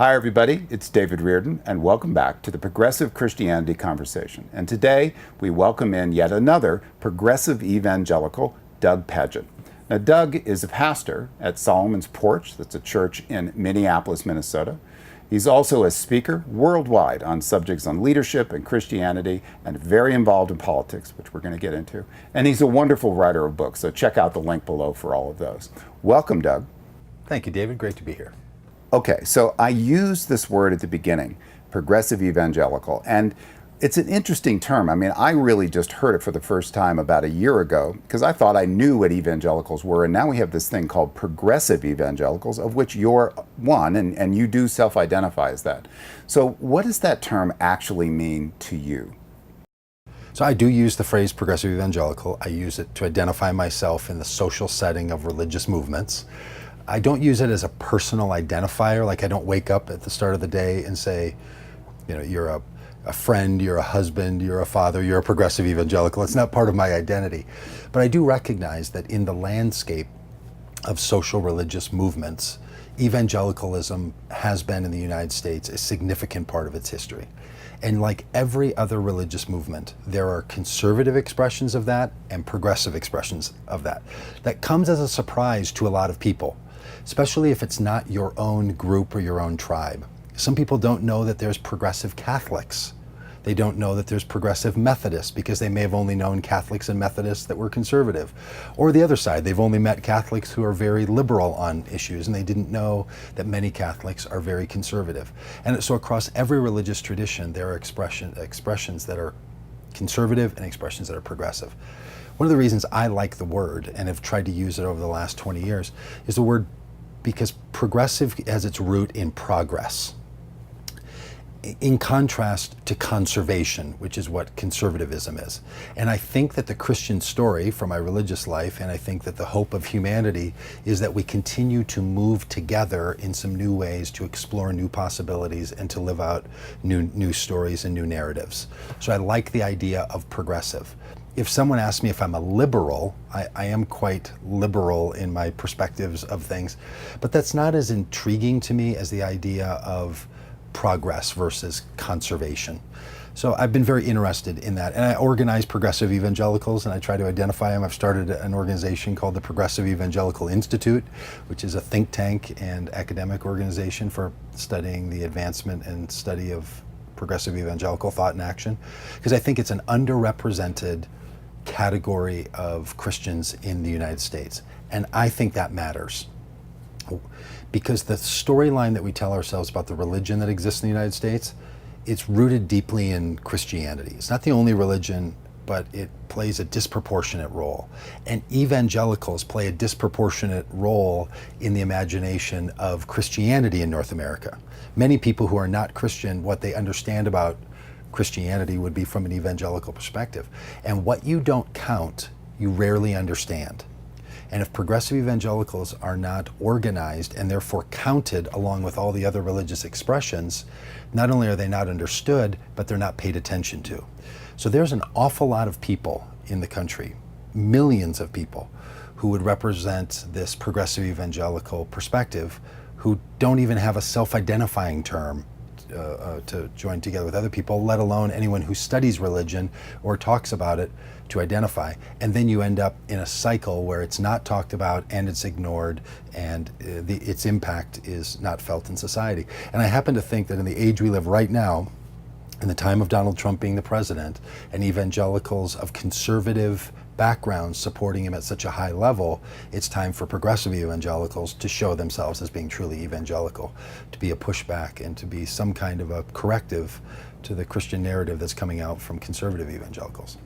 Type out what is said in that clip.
Hi everybody, it's David Reardon and welcome back to the Progressive Christianity Conversation. And today we welcome in yet another progressive evangelical, Doug Pagitt. Now Doug is a pastor at Solomon's Porch, that's a church in Minneapolis, Minnesota. He's also a speaker worldwide on subjects on leadership and Christianity and very involved in politics, which we're going to get into. And he's a wonderful writer of books, so check out the link below for all of those. Welcome, Doug. Thank you, David. Great to be here. Okay, so I used this word at the beginning, progressive evangelical, and it's an interesting term. I mean, I really just heard it for the first time about a year ago because I thought I knew what evangelicals were, and now we have this thing called progressive evangelicals, of which you're one, and you do self-identify as that. So what does that term actually mean to you? So I do use the phrase progressive evangelical. I use it to identify myself in the social setting of religious movements. I don't use it as a personal identifier, like I don't wake up at the start of the day and say, you know, you're a friend, you're a husband, you're a father, you're a progressive evangelical. It's not part of my identity. But I do recognize that in the landscape of social religious movements, evangelicalism has been in the United States a significant part of its history. And like every other religious movement, there are conservative expressions of that and progressive expressions of that. That comes as a surprise to a lot of people, especially if it's not your own group or your own tribe. Some people don't know that there's progressive Catholics. They don't know that there's progressive Methodists because they may have only known Catholics and Methodists that were conservative. Or the other side, they've only met Catholics who are very liberal on issues and they didn't know that many Catholics are very conservative. And so across every religious tradition, there are expressions that are conservative and expressions that are progressive. One of the reasons I like the word and have tried to use it over the last 20 years is the word because progressive has its root in progress, in contrast to conservation, which is what conservatism is. And I think that the Christian story from my religious life, and I think that the hope of humanity is that we continue to move together in some new ways to explore new possibilities and to live out new stories and new narratives. So I like the idea of progressive. If someone asks me if I'm a liberal, I am quite liberal in my perspectives of things, but that's not as intriguing to me as the idea of progress versus conservation. So I've been very interested in that, and I organize progressive evangelicals and I try to identify them. I've started an organization called the Progressive Evangelical Institute, which is a think tank and academic organization for studying the advancement and study of progressive evangelical thought and action, because I think it's an underrepresented category of Christians in the United States. And I think that matters. Because the storyline that we tell ourselves about the religion that exists in the United States, it's rooted deeply in Christianity. It's not the only religion, but it plays a disproportionate role. And evangelicals play a disproportionate role in the imagination of Christianity in North America. Many people who are not Christian, what they understand about Christianity would be from an evangelical perspective. And what you don't count, you rarely understand. And if progressive evangelicals are not organized and therefore counted along with all the other religious expressions, not only are they not understood, but they're not paid attention to. So there's an awful lot of people in the country, millions of people, who would represent this progressive evangelical perspective who don't even have a self-identifying term to join together with other people, let alone anyone who studies religion or talks about it to identify. And then you end up in a cycle where it's not talked about and it's ignored and its impact is not felt in society. And I happen to think that in the age we live right now, in the time of Donald Trump being the president, and evangelicals of conservative backgrounds supporting him at such a high level, it's time for progressive evangelicals to show themselves as being truly evangelical, to be a pushback and to be some kind of a corrective to the Christian narrative that's coming out from conservative evangelicals.